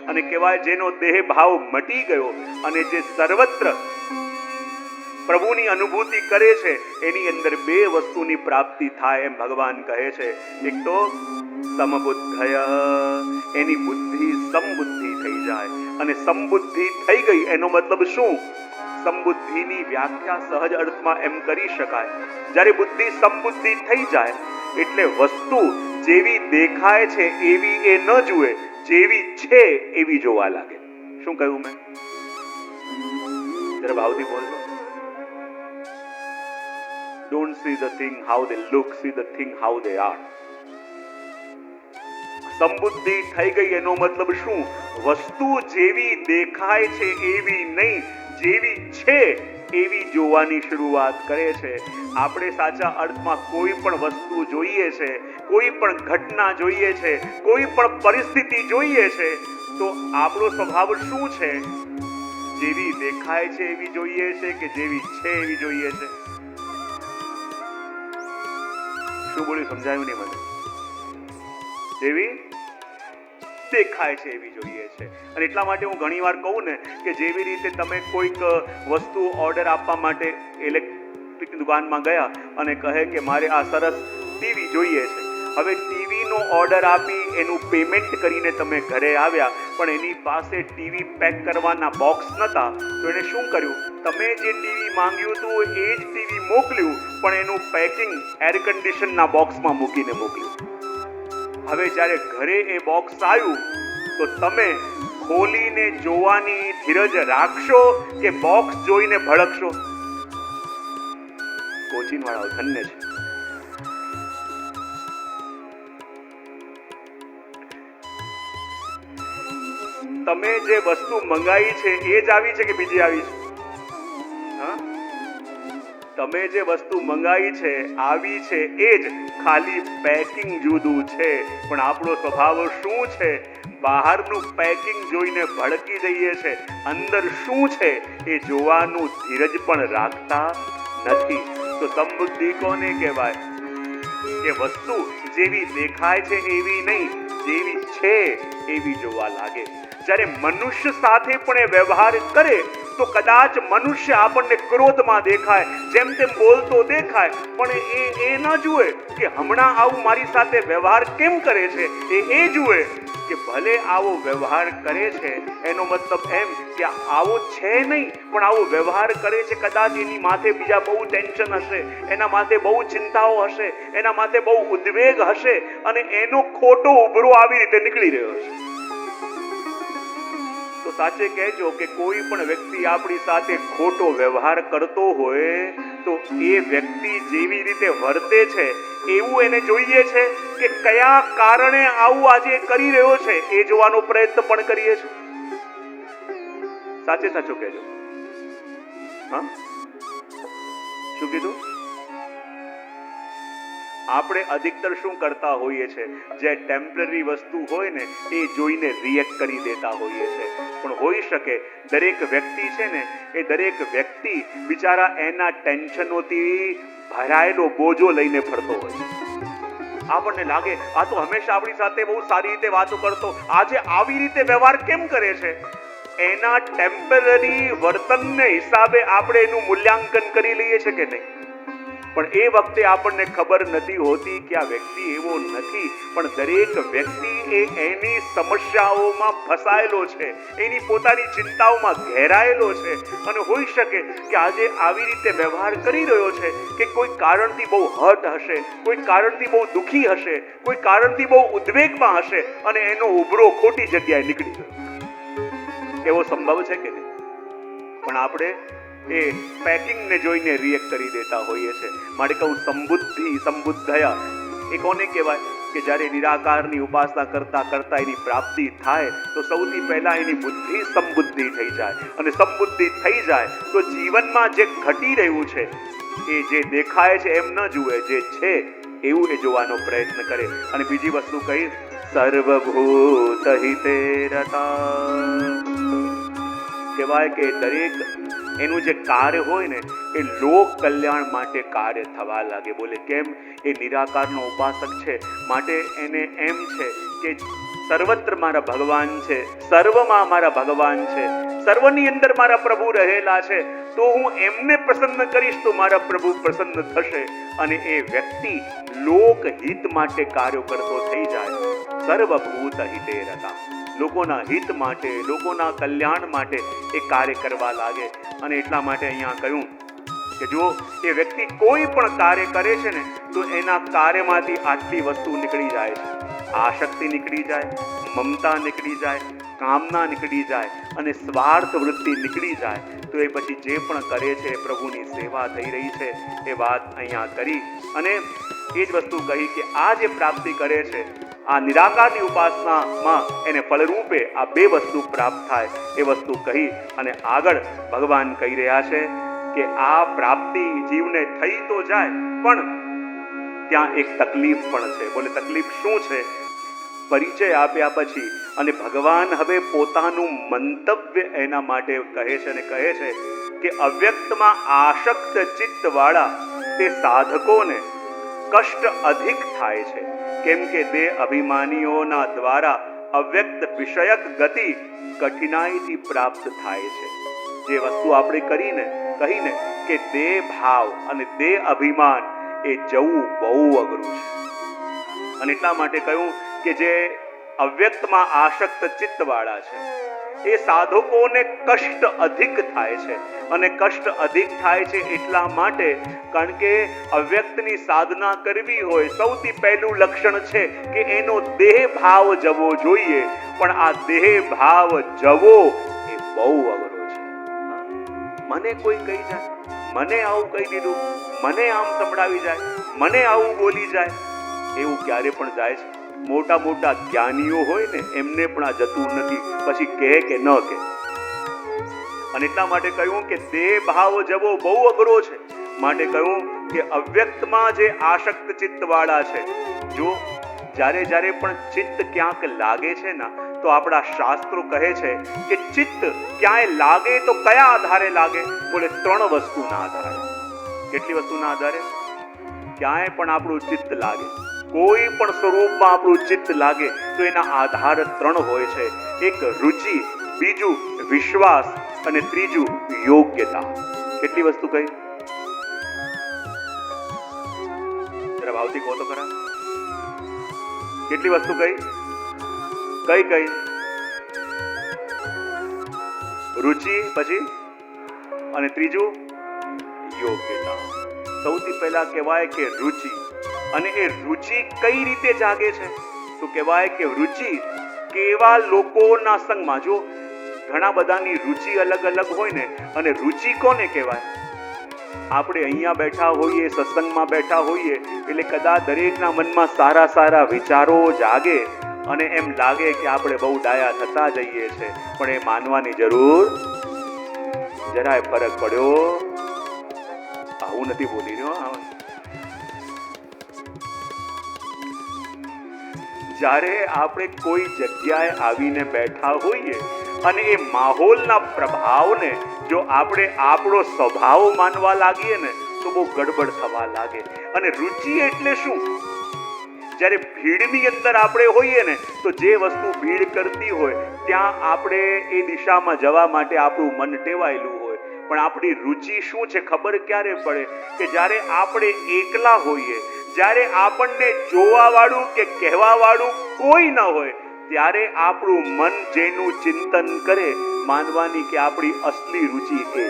અને કહેવાય જેનો દેહ ભાવ મટી ગયો અને જે સર્વત્ર પ્રભુની અનુભૂતિ કરે છે એની અંદર બે વસ્તુની પ્રાપ્તિ થાય એમ ભગવાન કહે છે. એક તો સમબુદ્ધય, એની બુદ્ધિ સમબુદ્ધિ થઈ જાય. અને સમબુદ્ધિ થઈ ગઈ એનો મતલબ શું? સમબુદ્ધિની વ્યાખ્યા સહજ અર્થમાં એમ કરી શકાય, જ્યારે બુદ્ધિ સમબુદ્ધિ થઈ જાય એટલે વસ્તુ જેવી દેખાય છે એવી એ ન જુએ, જેવી છે એવી જોવા લાગે. શું કહ્યું મેં? જરા ભાવથી બોલજો. Don't see the thing how they look, see the thing how they are. સમબુદ્ધિ થઈ ગઈ એનો મતલબ શું? વસ્તુ જેવી દેખાય છે એવી નહીં, જેવી છે એવી જોવાની શરૂઆત કરે છે. આપણે સાચા અર્થમાં કોઈ પણ વસ્તુ જોઈએ છે, કોઈ પણ ઘટના જોઈએ છે, કોઈ પણ પરિસ્થિતિ જોઈએ છે તો આપણો સ્વભાવ શું છે? જેવી દેખાય છે એવી જોઈએ છે કે જેવી છે એવી જોઈએ છે? શું બોલ્યું? સમજાયું નહીં મને. જેવી દેખાય છે એવી જોઈએ છે. અને એટલા માટે હું ઘણી વાર કહું ને કે જેવી રીતે તમે કોઈક વસ્તુ ઓર્ડર આપવા માટે ઇલેક્ટ્રિક દુકાનમાં ગયા અને કહે કે મારે આ સરસ ટીવી જોઈએ છે. હવે ટીવીનો ઓર્ડર આપી એનું પેમેન્ટ કરીને તમે ઘરે આવ્યા, પણ એની પાસે ટીવી પેક કરવાના બોક્સ નહોતા, તો એણે શું કર્યું? તમે જે ટીવી માંગ્યું હતું એ જ ટીવી મોકલ્યું, પણ એનું પેકિંગ એર કન્ડિશનના બોક્સમાં મૂકીને મોકલ્યું. હવે જ્યારે ઘરે એ બોક્સ આવ્યું તો તમે ખોલીને જોવાની ધીરજ રાખશો કે બોક્સ જોઈને ભડકશો? કોચિંગ વાળાઓ ધન્ય છે. તમે જે વસ્તુ મંગાવી છે એ જ આવી છે કે બીજી આવી છે? તમે જે વસ્તુ મંગાવી છે આવી છે એ જ, ખાલી પેકિંગ જુદું છે. પણ આપણો સ્વભાવ શું છે? બહારનું પેકિંગ જોઈને ભડકી જઈએ છે, અંદર શું છે એ જોવાનું ધીરજ પણ રાખતા નથી. તો સમબુદ્ધિ કોને કહેવાય? કે વસ્તુ જેવી દેખાય છે એવી નહીં, જેવી છે એવી જોવા લાગે. જ્યારે મનુષ્ય સાથે પણ એ વ્યવહાર કરે તો કદાચ મનુષ્ય આપણને ક્રોધમાં દેખાય, જેમ તેમ બોલતો દેખાય, પણ એ ન જુએ કે હમણાં આવું મારી સાથે વ્યવહાર કેમ કરે છે. એ જુએ કે ભલે આવો વ્યવહાર કરે છે એનો મતલબ એમ કે આવો છે નહીં, પણ આવો વ્યવહાર કરે છે, કદાચ એની માથે બીજા બહુ ટેન્શન હશે, એના માથે બહુ ચિંતાઓ હશે, એના માથે બહુ ઉદ્વેગ હશે, અને એનો ખોટો ઉભરો આવી રીતે નીકળી રહ્યો છે. તો સાચે કહેજો કે કોઈ પણ વ્યક્તિ આપણી સાથે ખોટો વ્યવહાર કરતો હોય તો એ વ્યક્તિ જેવી રીતે વર્તે છે એવું એને જોઈએ છે કે કયા કારણે આવું આજે કરી રહ્યો છે એ જોવાનો પ્રયત્ન પણ કરીએ છીએ. સાચે સાચું કહેજો. હા, શું કીધું? આપણે અધિકતર શું કરતા હોઈએ છે? જે ટેમ્પરરી વસ્તુ હોય ને એ જોઈને રિએક્ટ કરી દેતા હોઈએ છે. પણ હોઈ શકે દરેક વ્યક્તિ છે ને એ દરેક વ્યક્તિ બિચારા એના ટેન્શનોથી ભરાયેલો બોજો લઈને ફરતો હોય છે. આપણને લાગે આ તો હંમેશા આપણી સાથે બહુ સારી રીતે વાતો કરતો, આજે આવી રીતે વ્યવહાર કેમ કરે છે? એના ટેમ્પરરી વર્તનને હિસાબે આપણે એનું મૂલ્યાંકન કરી લઈએ છીએ કે નહીં? પણ એ વખતે આપણને ખબર નથી હોતી કે આ વ્યક્તિ એવો નથી, પણ દરેક વ્યક્તિ એની સમસ્યાઓમાં ફસાયેલો છે, એની પોતાની ચિંતાઓમાં ઘેરાયેલો છે. અને હોઈ શકે કે આજે આવી રીતે વ્યવહાર કરી રહ્યો છે કે કોઈ કારણથી બહુ હર્ટ હશે, કોઈ કારણથી બહુ દુઃખી હશે, કોઈ કારણથી બહુ ઉદ્વેગમાં હશે, અને એનો ઉભરો ખોટી જગ્યાએ નીકળી ગયો. એવો સંભવ છે કે નહીં? પણ આપણે એ પેકિંગને જોઈને રિએક્ટ કરી દેતા હોઈએ છે. માટે કહું સમબુદ્ધિ સમબુદ્ધયા એ કોને કહેવાય? કે જ્યારે નિરાકારની ઉપાસના કરતા કરતા એની પ્રાપ્તિ થાય તો સૌથી પહેલા એની બુદ્ધિ સમબુદ્ધિ થઈ જાય. અને સમબુદ્ધિ થઈ જાય તો જીવનમાં જે ઘટી રહ્યું છે એ જે દેખાય છે એમ ન જુએ, જે છે એવું એ જોવાનો પ્રયત્ન કરે. અને બીજી વસ્તુ કહી, સર્વભૂત હિતે રતા. કહેવાય કે દરેક એનું જે કાર્ય હોય ને એ લોક કલ્યાણ માટે કાર્ય થવા લાગે. બોલે કેમ? એ નિરાકારનો ઉપાસક છે, માટે એને એમ છે કે સર્વત્ર મારા ભગવાન છે, સર્વમાં મારા ભગવાન છે, સર્વની અંદર મારા પ્રભુ રહેલા છે, તો હું એમને પ્રસન્ન કરીશ તો મારા પ્રભુ પ્રસન્ન થશે અને એ વ્યક્તિ લોકહિત માટે કાર્યો કરતો થઈ જાય. સર્વભૂત હિતે રતા, લોકોના હિત માટે, લોકોના કલ્યાણ માટે એ કાર્ય કરવા લાગે. અને એટલા માટે અહીંયા કહ્યું કે જો એ વ્યક્તિ કોઈ પણ કાર્ય કરે છે ને તો એના કાર્યમાંથી આટલી વસ્તુ નીકળી જાય છે. આસક્તિ નીકળી જાય, મમતા નીકળી જાય, કામના નીકળી જાય અને સ્વાર્થ વૃત્તિ નીકળી જાય. તો એ પછી જે પણ કરે છે પ્રભુની સેવા થઈ રહી છે એ વાત અહીંયા કરી અને એ જ વસ્તુ કહી કે આ જે પ્રાપ્તિ કરે છે આ નિરાકારની ઉપાસનામાં એને ફળરૂપે આ બે વસ્તુ પ્રાપ્ત થાય એ વસ્તુ કહી અને આગળ ભગવાન કહી રહ્યા છે કે આ પ્રાપ્તિ જીવને થઈ તો જાય પણ ત્યાં એક તકલીફ પણ છે. બોલે તકલીફ શું છે? પરિચય આપ્યા પછી અને ભગવાન હવે પોતાનું મંતવ્ય એના માટે કહે છે અને કહે છે કે અવ્યક્તમાં આસક્ત ચિત્ત વાળા તે સાધકોને કષ્ટ અધિક થાય છે, કેમ કે તે અભિમાનીઓના દ્વારા અવ્યક્ત વિષયક ગતિ કઠિનાઈથી પ્રાપ્ત થાય છે. જે વસ્તુ આપણે કહીને કે દેહ ભાવ અને દેહ અભિમાન એ જવું બહુ અઘરું છે. અને એટલા માટે કહ્યું કે જે અવ્યક્તમાં આસક્ત ચિત્ત વાળા છે એ સાધકોને કષ્ટ અધિક થાય છે. અને કષ્ટ અધિક થાય છે એટલા માટે કારણ કે અવ્યક્તની સાધના કરવી હોય સૌથી પહેલું લક્ષણ છે કે એનો દેહ ભાવ જવો જોઈએ. પણ આ દેહ ભાવ જવો એ બહુ અઘરો છે. મને કોઈ કહી જાય, મને આવું કહી દીધું, મને આમ સંભળાવી જાય, મને આવું બોલી જાય, એવું ક્યારે પણ જાય છે? મોટા મોટા જ્ઞાનીઓ હોય ને એમને પણ આ જતું નથી, પછી કહે કે ન કહે. અને એટલા માટે કહ્યું કે દેહ ભાવ જવો બહુ અઘરો છે. માટે કહ્યું કે અવ્યક્તમાં જે આસક્ત ચિત્ત વાળા છે, જો જ્યારે પણ ચિત્ત ક્યાંક લાગે છે ને તો આપણા શાસ્ત્રો કહે છે કે ચિત્ત ક્યાંય લાગે તો કયા આધારે લાગે? બોલે 3 વસ્તુના આધારે. કેટલી વસ્તુના આધારે? ક્યાંય પણ આપણું ચિત્ત લાગે, કોઈ પણ સ્વરૂપમાં આપણું ચિત્ત લાગે તો એના આધાર 3 હોય છે. એક રુચિ, બીજું વિશ્વાસ અને ત્રીજું યોગ્યતા. કેટલી વસ્તુ કહી? જરા ભાવથી કહો તો ખરા. કેટલી વસ્તુ કહી? કઈ? રુચિ, પછી અને ત્રીજું યોગ્યતા. સૌથી પહેલા કહેવાય કે રુચિ. અને એ રુચિ કઈ રીતે જાગે છે? તો કહેવાય કે રુચિ કેવા લોકોના સંગમાં. જો ઘણા બધાની રુચિ અલગ અલગ હોય ને, અને રુચિ કોને કહેવાય? આપણે અહીંયા બેઠા હોઈએ, સત્સંગમાં બેઠા હોઈએ એટલે કદાચ દરેકના મનમાં સારા સારા વિચારો જાગે અને એમ લાગે કે આપણે બહુ ડાયા થતા જઈએ છે, પણ એ માનવાની જરૂર જરાય ફરક પડ્યો આવું નથી બોલી રહ્યો. જ્યારે આપણે કોઈ જગ્યાએ આવીને બેઠા હોઈએ અને એ માહોલના પ્રભાવને જો આપણે આપણો સ્વભાવ માનવા લાગીએ ને તો બહુ ગડબડ થવા લાગે. અને રુચિ એટલે શું? જ્યારે ભીડની અંદર આપણે હોઈએ ને તો જે વસ્તુ ભીડ કરતી હોય ત્યાં આપણે એ દિશામાં જવા માટે આપણું મન ટેવાયેલું હોય. પણ આપણી રુચિ શું છે ખબર ક્યારે પડે? કે જ્યારે આપણે એકલા હોઈએ, જ્યારે આપણને જોવા વાળું કે કહેવા વાળું કોઈ ન હોય, ત્યારે આપણું મન જેનું ચિંતન કરે માનવાની કે આપણી અસલી રુચિ એ છે.